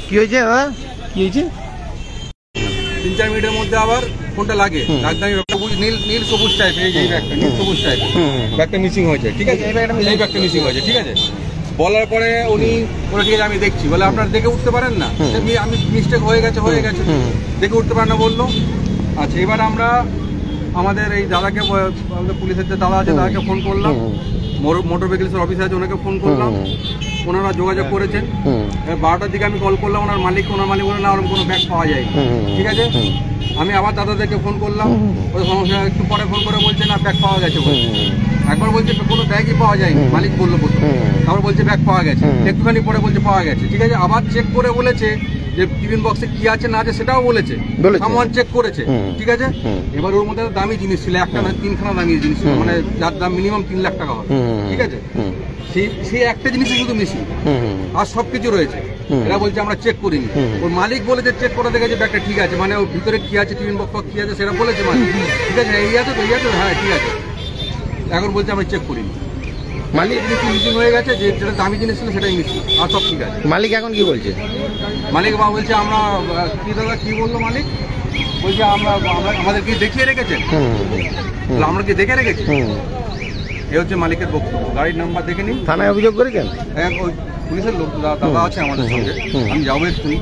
কি হয়েছে দাদা, কি হয়েছে? 3-4 মিনিটের মধ্যে আবার ফোনটা লাগে, নীল সবুজ টাইপের, এই ব্যাগটা নীল সবুজ টাইপের ব্যাগটা মিসিং হয়েছে, ঠিক আছে, এই ব্যাগটা মিসিং হয়েছে, ঠিক আছে। বলার পরে উনি বলে ঠিক আছে আমি দেখছি, বলে আপনার দেখে উঠতে পারেন না? আমি মিস্টেক হয়ে গেছে দেখে উঠতে পারেন না বললো। আচ্ছা, এবার আমরা আমাদের এই দাদাকে, আমাদের পুলিশের যে দাদা আছে দাদাকে ফোন করলাম, মোটর ভেহিকলসের অফিসার আছে ওনাকে ফোন করলাম, ওনারা যোগাযোগ করেছেন। 12টার দিকে আমি কল করলাম ওনার মালিক বলে না ওরকম কোনো ব্যাগ পাওয়া যায়, ঠিক আছে। আমি আবার দাদাদেরকে ফোন করলাম, ওই সমস্যা একটু পরে ফোন করে বলছে না ব্যাগ পাওয়া গেছে। একবার বলছে কোনো ব্যাগই পাওয়া যায়নি, মালিক বললো প্রথম, তারপর বলছে ব্যাগ পাওয়া গেছে, একটুখানি পরে বলছে পাওয়া গেছে, ঠিক আছে। আবার চেক করে বলেছে যে টিফিন বক্সে কি আছে না আছে সেটাও বলেছে, সামান চেক করেছে, ঠিক আছে। এবার ওর মধ্যে দামি জিনিস ছিল, একটা না 3খানা দামি জিনিস ছিল, মানে যার দাম মিনিমাম 3 লাখ টাকা হবে, ঠিক আছে। সেই একটা জিনিসই শুধু মিসিং, আর সবকিছু রয়েছে। এরা বলছে আমরা চেক করিনি, ওর মালিক বলেছে চেক করে দেখেছে ব্যাগটা ঠিক আছে, মানে ওর ভিতরে কি আছে টিফিন বক্স কি আছে সেটা বলেছে মালিক, ঠিক আছে। এই আছে তো, হ্যাঁ ঠিক আছে। এখন বলছে আমরা চেক করিনি, মালিক মিসিং হয়ে গেছে, যেটা দামি জিনিস ছিল সেটাই মিসিং, আর সব ঠিক আছে। মালিক এখন কি বলছে? মালিক বাবা বলছে আমরা কি দাদা কি বললো মালিক, বলছে আমাদের কি দেখিয়ে রেখেছেন, আমরা কি দেখে রেখেছি, এ হচ্ছে মালিকের বক্তব্য। গাড়ির নাম্বার দেখে নিন। থানায় অভিযোগ করেছেন? হ্যাঁ, ওই পুলিশের লোক দাদা আছে আমাদের সঙ্গে, আমি যাবো এক্ষুনি।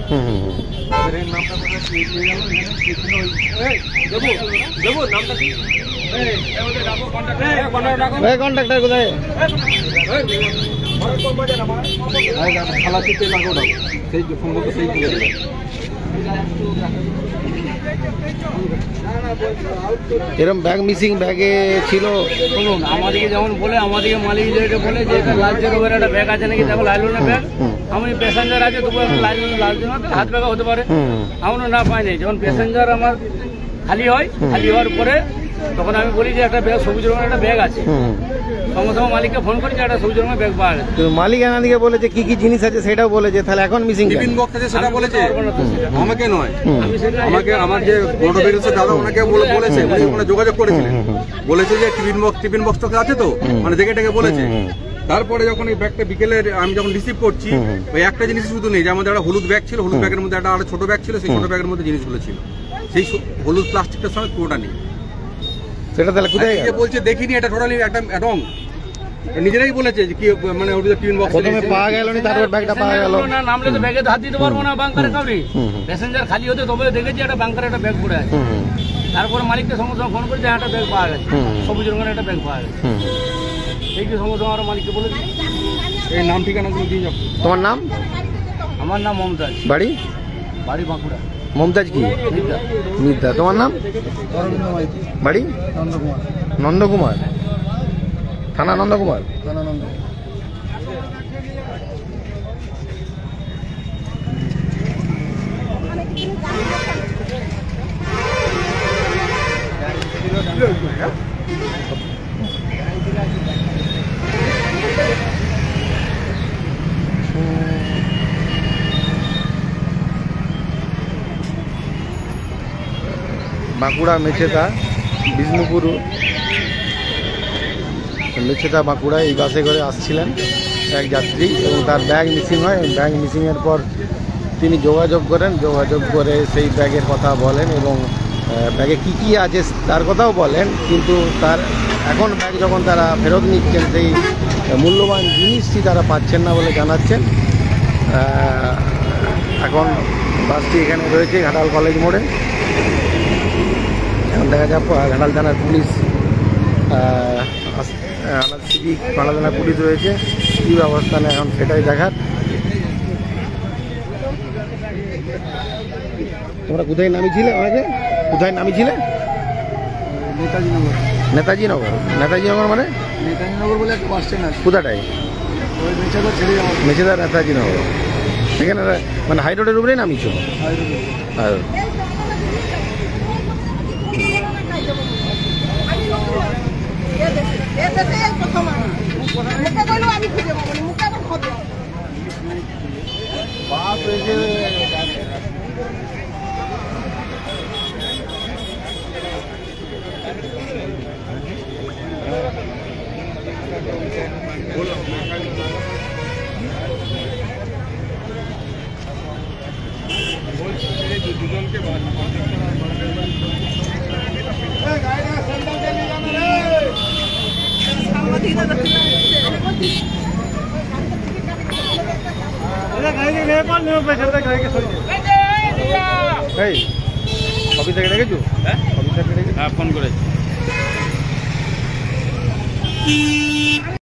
কন্ট্রাক্টর কোথায়? এরকম ব্যাগ মিসিং ব্যাগে ছিল। শুনুন, আমাদেরকে যেমন বলে, আমাদেরকে মালিক যেটা বলে যে এটা লালচের ওপরে একটা ব্যাগ আছে নাকি, দেখো লাইলনের ব্যাগ, আমি প্যাসেঞ্জার আছে তবু এখন লালচের হাত ব্যাগও হতে পারে, এমনও না পাই নাই। যখন প্যাসেঞ্জার আমার খালি হয়, খালি হওয়ার পরে তখন আমি বলি যে একটা ব্যাগ সবুজ রঙের একটা ব্যাগ আছে, সঙ্গে সঙ্গে মালিককে ফোন করি যে একটা সবুজ রঙের ব্যাগ পাওয়া গেছে। মালিক এনাদিকে বলেছে কি কি জিনিস আছে সেটাও বলেছে, তাহলে এখন মিসিং টিফিন বক্স আছে সেটা বলেছে, আমাকে নয়, আমাকে আমার যে মোটর ভেহিকলসের দাদা ওনাকে বলেছে, উনি ওখানে যোগাযোগ করেছিলেন, বলেছে যে টিফিন বক্স তো আছে তো, মানে দেখে টেকে বলেছে। তারপরে যখন এই ব্যাগটা বিকেলে আমি যখন রিসিভ করছি, ওই একটা জিনিস শুধু নেই, যে আমাদের একটা হলুদ ব্যাগ ছিল, হলুদ ব্যাগের মধ্যে একটা ছোট ব্যাগ ছিল, সেই ছোট ব্যাগের মধ্যে জিনিসগুলো ছিল, সেই হলুদ প্লাস্টিকটার সঙ্গে পুরোটা নেই। সেটা তাহলে কোথায় বলছে দেখিনি, এটা টোটালি একটা রং, নিজেরাই বলেছে যে কি, মানে ওটা টিফিন বক্স প্রথমে পাওয়া গেল না, তারপর ব্যাগটা পাওয়া গেল না, নামলে তো ব্যাগে হাত দিতে পারবো না বাংকারে কাউরি, প্যাসেঞ্জার খালি হতে তবে দেখেছি একটা বাংকারে একটা ব্যাগ পড়ে আছে। তারপরে মালিককে সঙ্গে সঙ্গে ফোন করে যে একটা ব্যাগ পাওয়া গেছে, সবুজ রঙের একটা ব্যাগ পাওয়া গেছে, এই যে সঙ্গে সঙ্গে আরো মালিককে বলেছি। এই নাম ঠিকানাগুলো দিয়ে যাবো। তোমার নাম? আমার নাম মমতাজ। বাড়ি? বাড়ি বাঁকুড়া। মমতাজ কি? মিদ্যা। তোমার নাম? বাড়ি? নন্দকুমার। থানা নন্দকুমার। বাঁকুড়া মেছেদা বিষ্ণুপুর, মেছেদা বাঁকুড়া এই বাসে করে আসছিলেন এক যাত্রী, এবং তার ব্যাগ মিসিং হয়। ব্যাগ মিসিংয়ের পর তিনি যোগাযোগ করেন, যোগাযোগ করে সেই ব্যাগের কথা বলেন এবং ব্যাগে কী কী আছে তার কথাও বলেন, কিন্তু তার এখন ব্যাগ যখন তারা ফেরত নিচ্ছেন সেই মূল্যবান জিনিসটি তারা পাচ্ছেন না বলে জানাচ্ছেন। এখন বাসটি এখানে রয়েছে ঘাটাল কলেজ মোড়ে। এখন দেখা যাক ঘাটাল থানার পুলিশ, সিভিক ঘাটাল থানার পুলিশ রয়েছে, কী ব্যবস্থা নেয় এখন সেটাই দেখার। তোমরা কোথায় নামিয়েছিলে? আমাকে কোথায় নামিয়েছিলে? নেতাজিনগর। নেতাজিনগর মানে? নেতাজিনগর বলে একটা বাস স্ট্যান্ড আছে। কোথাটাই? মেছেদা নেতাজিনগর। এখানে মানে হাই রোডের উপরেই নামিয়েছো? আর এই অফিসারকে ডেকেছো? হ্যাঁ অফিসারকে ডেকেছো? ফোন করেছি।